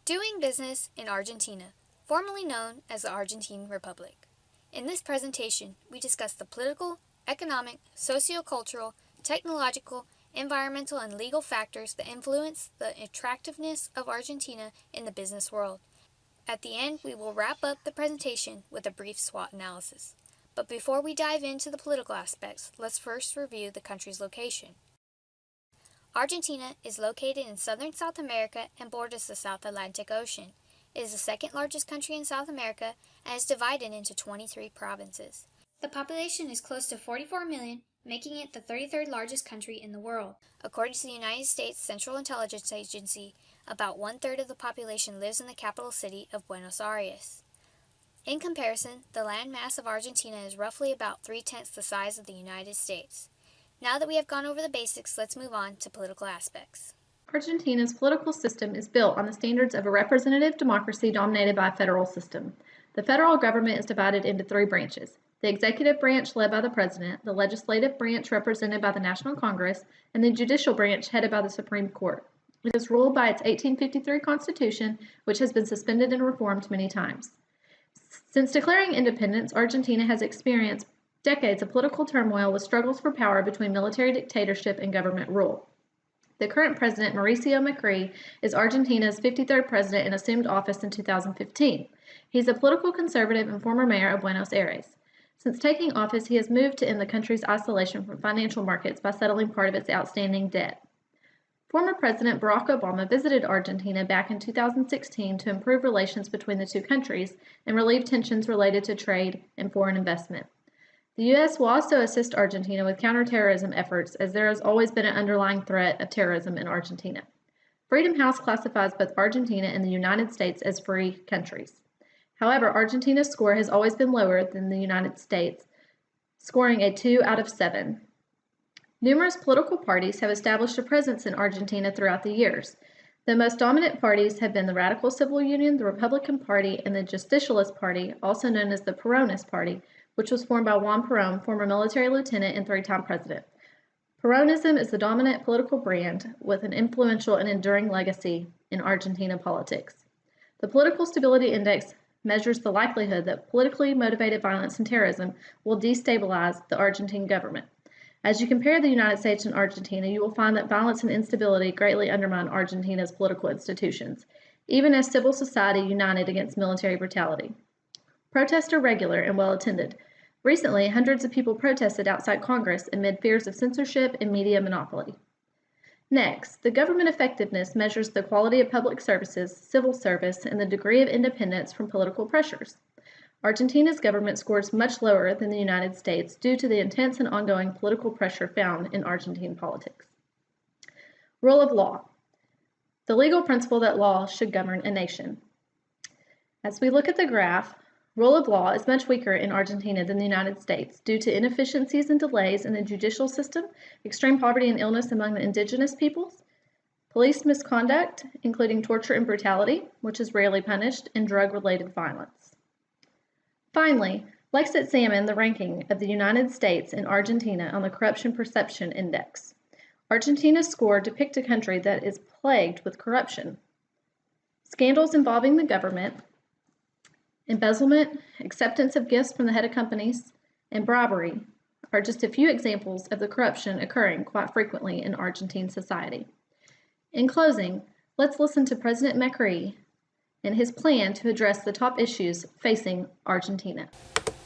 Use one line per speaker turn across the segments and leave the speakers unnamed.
Doing business in Argentina, formerly known as the Argentine Republic. In this presentation, we discuss the political, economic, socio-cultural, technological, environmental, and legal factors that influence the attractiveness of Argentina in the business world. At the end, we will wrap up the presentation with a brief SWOT analysis. But before we dive into the political aspects, let's first review the country's location. Argentina is located in southern South America and borders the South Atlantic Ocean. It is the second largest country in South America and is divided into 23 provinces. The population is close to 44 million, making it the 33rd largest country in the world. According to the United States Central Intelligence Agency, about one-third of the population lives in the capital city of Buenos Aires. In comparison, the land mass of Argentina is roughly about 3/10 the size of the United States. Now that we have gone over the basics, let's move on to political aspects.
Argentina's political system is built on the standards of a representative democracy dominated by a federal system. The federal government is divided into three branches: the executive branch led by the president, the legislative branch represented by the National Congress, and the judicial branch headed by the Supreme Court. It is ruled by its 1853 Constitution, which has been suspended and reformed many times. Since declaring independence, Argentina has experienced decades of political turmoil with struggles for power between military dictatorship and government rule. The current president, Mauricio Macri, is Argentina's 53rd president and assumed office in 2015. He's a political conservative and former mayor of Buenos Aires. Since taking office, he has moved to end the country's isolation from financial markets by settling part of its outstanding debt. Former President Barack Obama visited Argentina back in 2016 to improve relations between the two countries and relieve tensions related to trade and foreign investment. The U.S. will also assist Argentina with counterterrorism efforts, as there has always been an underlying threat of terrorism in Argentina. Freedom House classifies both Argentina and the United States as free countries. However, Argentina's score has always been lower than the United States, scoring a 2 out of 7. Numerous political parties have established a presence in Argentina throughout the years. The most dominant parties have been the Radical Civil Union, the Republican Party, and the Justicialist Party, also known as the Peronist Party, which was formed by Juan Perón, former military lieutenant and three-time president. Peronism is the dominant political brand with an influential and enduring legacy in Argentina politics. The Political Stability Index measures the likelihood that politically motivated violence and terrorism will destabilize the Argentine government. As you compare the United States and Argentina, you will find that violence and instability greatly undermine Argentina's political institutions, even as civil society united against military brutality. Protests are regular and well attended. Recently, hundreds of people protested outside Congress amid fears of censorship and media monopoly. Next, the government effectiveness measures the quality of public services, civil service, and the degree of independence from political pressures. Argentina's government scores much lower than the United States due to the intense and ongoing political pressure found in Argentine politics. Rule of law. The legal principle that law should govern a nation. As we look at the graph, rule of law is much weaker in Argentina than the United States due to inefficiencies and delays in the judicial system, extreme poverty and illness among the indigenous peoples, police misconduct, including torture and brutality, which is rarely punished, and drug-related violence. Finally, let's examine the ranking of the United States and Argentina on the Corruption Perception Index. Argentina's score depicts a country that is plagued with corruption. Scandals involving the government, embezzlement, acceptance of gifts from the head of companies, and bribery are just a few examples of the corruption occurring quite frequently in Argentine society. In closing, let's listen to President Macri and his plan to address the top issues facing Argentina.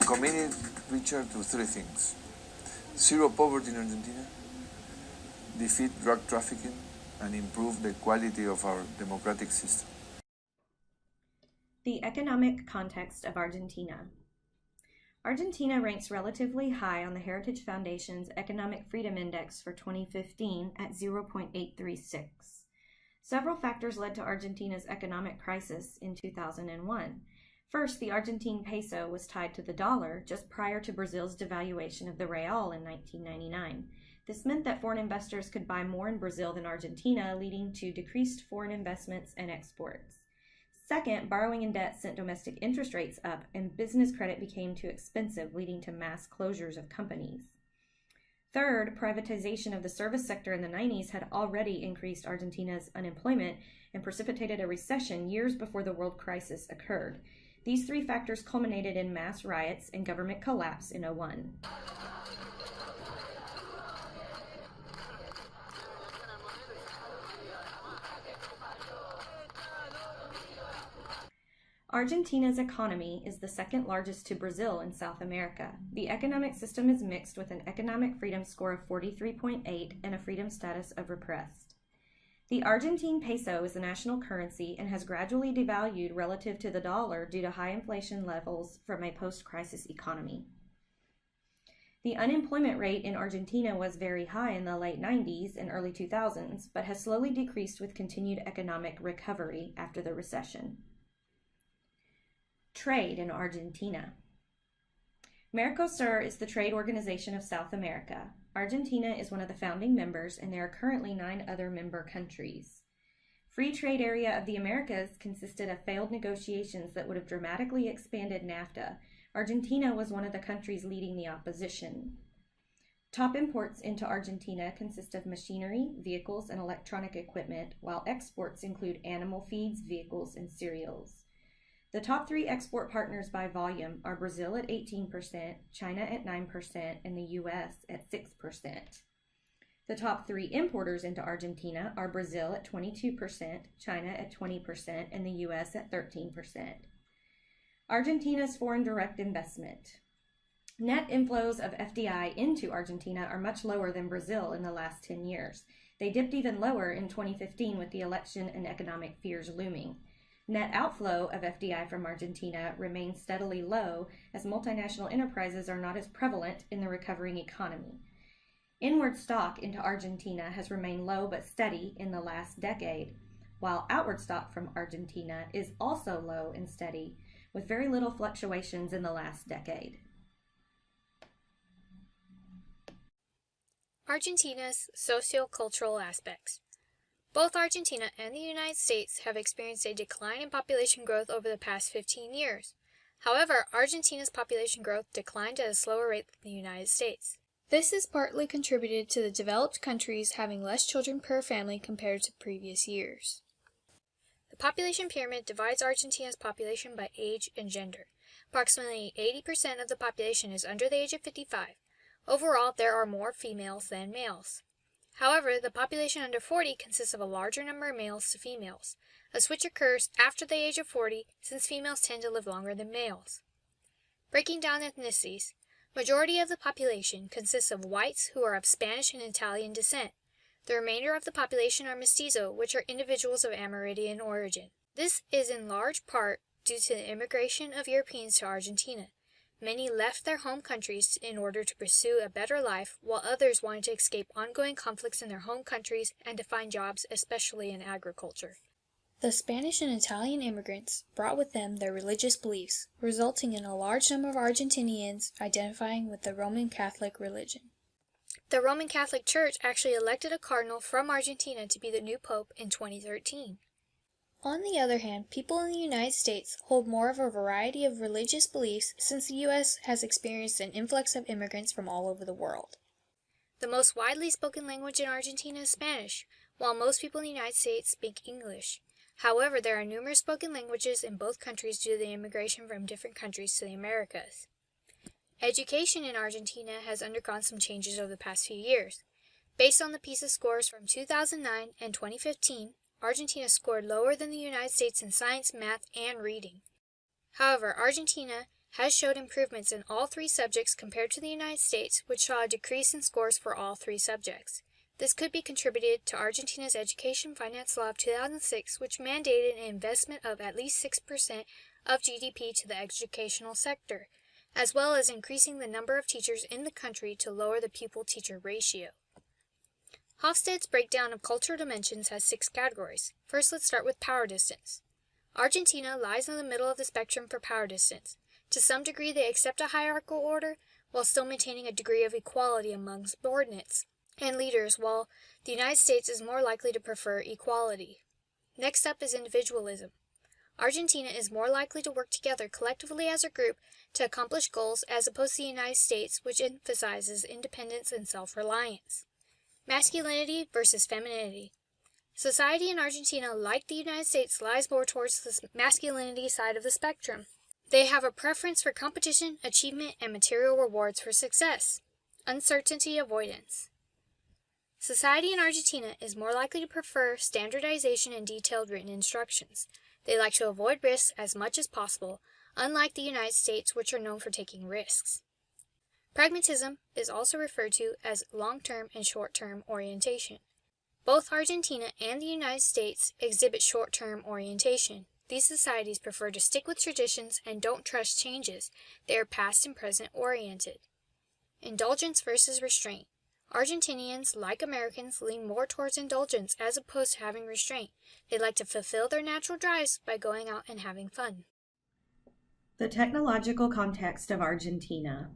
Committed, Richard, to three things: zero poverty in Argentina, defeat drug trafficking, and improve the quality of our democratic system.
The economic context of Argentina. Argentina ranks relatively high on the Heritage Foundation's Economic Freedom Index for 2015 at 0.836. Several factors led to Argentina's economic crisis in 2001. First, the Argentine peso was tied to the dollar just prior to Brazil's devaluation of the real in 1999. This meant that foreign investors could buy more in Brazil than Argentina, leading to decreased foreign investments and exports. Second, borrowing and debt sent domestic interest rates up, and business credit became too expensive, leading to mass closures of companies. Third, privatization of the service sector in the 90s had already increased Argentina's unemployment and precipitated a recession years before the world crisis occurred. These three factors culminated in mass riots and government collapse in 2001. Argentina's economy is the second largest to Brazil in South America. The economic system is mixed with an economic freedom score of 43.8 and a freedom status of repressed. The Argentine peso is the national currency and has gradually devalued relative to the dollar due to high inflation levels from a post-crisis economy. The unemployment rate in Argentina was very high in the late 90s and early 2000s, but has slowly decreased with continued economic recovery after the recession. Trade in Argentina. Mercosur is the trade organization of South America. Argentina is one of the founding members, and there are currently 9 other member countries. Free trade area of the Americas consisted of failed negotiations that would have dramatically expanded NAFTA. Argentina was one of the countries leading the opposition. Top imports into Argentina consist of machinery, vehicles, and electronic equipment, while exports include animal feeds, vehicles, and cereals. The top 3 export partners by volume are Brazil at 18%, China at 9%, and the U.S. at 6%. The top 3 importers into Argentina are Brazil at 22%, China at 20%, and the U.S. at 13%. Argentina's foreign direct investment. Net inflows of FDI into Argentina are much lower than Brazil in the last 10 years. They dipped even lower in 2015 with the election and economic fears looming. Net outflow of FDI from Argentina remains steadily low as multinational enterprises are not as prevalent in the recovering economy. Inward stock into Argentina has remained low but steady in the last decade, while outward stock from Argentina is also low and steady, with very little fluctuations in the last decade.
Argentina's socio-cultural aspects. Both Argentina and the United States have experienced a decline in population growth over the past 15 years. However, Argentina's population growth declined at a slower rate than the United States. This is partly contributed to the developed countries having less children per family compared to previous years. The population pyramid divides Argentina's population by age and gender. Approximately 80% of the population is under the age of 55. Overall, there are more females than males. However, the population under 40 consists of a larger number of males to females. A switch occurs after the age of 40 since females tend to live longer than males. Breaking down ethnicities, majority of the population consists of whites who are of Spanish and Italian descent. The remainder of the population are mestizo, which are individuals of Amerindian origin. This is in large part due to the immigration of Europeans to Argentina. Many left their home countries in order to pursue a better life, while others wanted to escape ongoing conflicts in their home countries and to find jobs, especially in agriculture. The Spanish and Italian immigrants brought with them their religious beliefs, resulting in a large number of Argentinians identifying with the Roman Catholic religion. The Roman Catholic Church actually elected a cardinal from Argentina to be the new pope in 2013. On the other hand, people in the United States hold more of a variety of religious beliefs since the U.S. has experienced an influx of immigrants from all over the world. The most widely spoken language in Argentina is Spanish, while most people in the United States speak English. However, there are numerous spoken languages in both countries due to the immigration from different countries to the Americas. Education in Argentina has undergone some changes over the past few years. Based on the PISA scores from 2009 and 2015, Argentina scored lower than the United States in science, math, and reading. However, Argentina has showed improvements in all 3 subjects compared to the United States, which saw a decrease in scores for all 3 subjects. This could be contributed to Argentina's Education Finance Law of 2006, which mandated an investment of at least 6% of GDP to the educational sector, as well as increasing the number of teachers in the country to lower the pupil-teacher ratio. Hofstede's breakdown of cultural dimensions has 6 categories. First, let's start with power distance. Argentina lies in the middle of the spectrum for power distance. To some degree, they accept a hierarchical order while still maintaining a degree of equality among subordinates and leaders, while the United States is more likely to prefer equality. Next up is individualism. Argentina is more likely to work together collectively as a group to accomplish goals as opposed to the United States, which emphasizes independence and self-reliance. Masculinity versus femininity. Society in Argentina, like the United States, lies more towards the masculinity side of the spectrum. They have a preference for competition, achievement, and material rewards for success. Uncertainty avoidance. Society in Argentina is more likely to prefer standardization and detailed written instructions. They like to avoid risks as much as possible, unlike the United States, which are known for taking risks. Pragmatism is also referred to as long-term and short-term orientation. Both Argentina and the United States exhibit short-term orientation. These societies prefer to stick with traditions and don't trust changes. They are past and present oriented. Indulgence versus restraint. Argentinians, like Americans, lean more towards indulgence as opposed to having restraint. They like to fulfill their natural drives by going out and having fun.
The technological context of Argentina.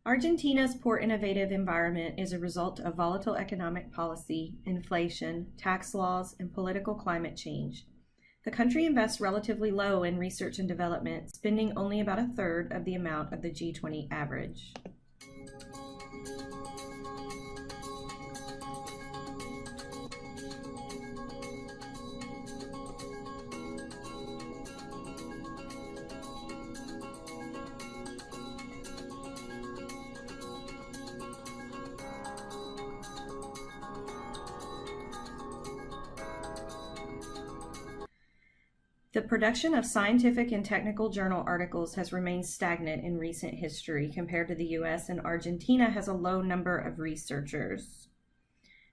Argentina's poor innovative environment is a result of volatile economic policy, inflation, tax laws, and political climate change. The country invests relatively low in research and development, spending only about a third of the amount of the G20 average. The production of scientific and technical journal articles has remained stagnant in recent history compared to the US, and Argentina has a low number of researchers.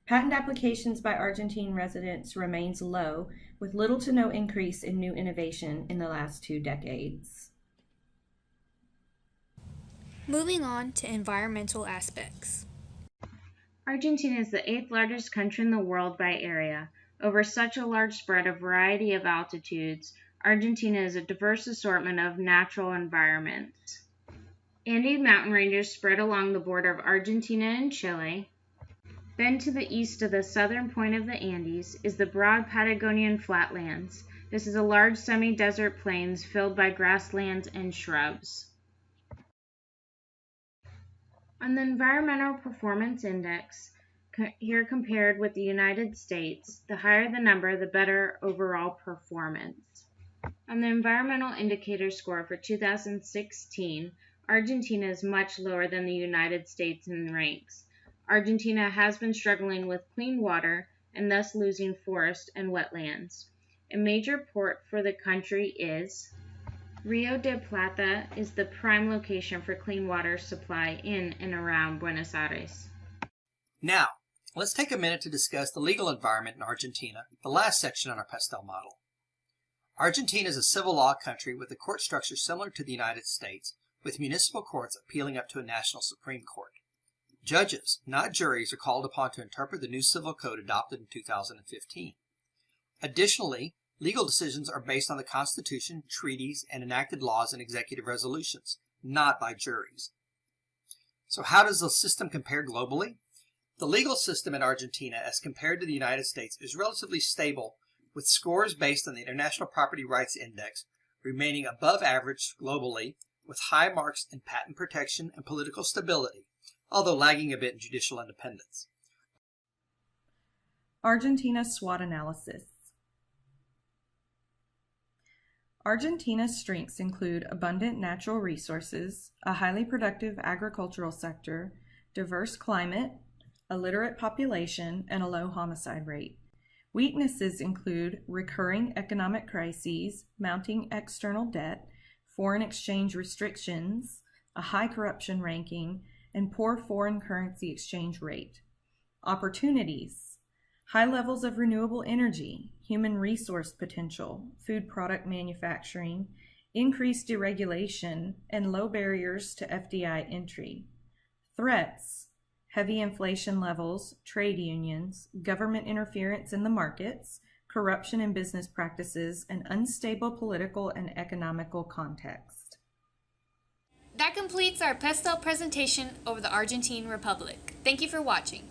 Patent applications by Argentine residents remains low, with little to no increase in new innovation in the last 2 decades.
Moving on to environmental aspects.
Argentina is the 8th largest country in the world by area. Over such a large spread of variety of altitudes, Argentina is a diverse assortment of natural environments. Andes mountain ranges spread along the border of Argentina and Chile. Then to the east of the southern point of the Andes is the broad Patagonian flatlands. This is a large semi-desert plains filled by grasslands and shrubs. On the Environmental Performance Index, here compared with the United States, the higher the number, the better overall performance. On the Environmental Indicator Score for 2016, Argentina is much lower than the United States in ranks. Argentina has been struggling with clean water and thus losing forest and wetlands. A major port for the country is Rio de Plata is the prime location for clean water supply in and around Buenos Aires.
Now, let's take a minute to discuss the legal environment in Argentina, the last section on our PESTEL model. Argentina is a civil law country with a court structure similar to the United States, with municipal courts appealing up to a national Supreme Court. Judges, not juries, are called upon to interpret the new civil code adopted in 2015. Additionally, legal decisions are based on the Constitution, treaties, and enacted laws and executive resolutions, not by juries. So how does the system compare globally? The legal system in Argentina, as compared to the United States, is relatively stable, with scores based on the International Property Rights Index remaining above average globally, with high marks in patent protection and political stability, although lagging a bit in judicial independence.
Argentina's SWOT analysis. Argentina's strengths include abundant natural resources, a highly productive agricultural sector, diverse climate, a literate population, and a low homicide rate. Weaknesses include recurring economic crises, mounting external debt, foreign exchange restrictions, a high corruption ranking, and poor foreign currency exchange rate. Opportunities: high levels of renewable energy, human resource potential, food product manufacturing, increased deregulation, and low barriers to FDI entry. Threats: heavy inflation levels, trade unions, government interference in the markets, corruption in business practices, and unstable political and economical context.
That completes our PESTEL presentation over the Argentine Republic. Thank you for watching.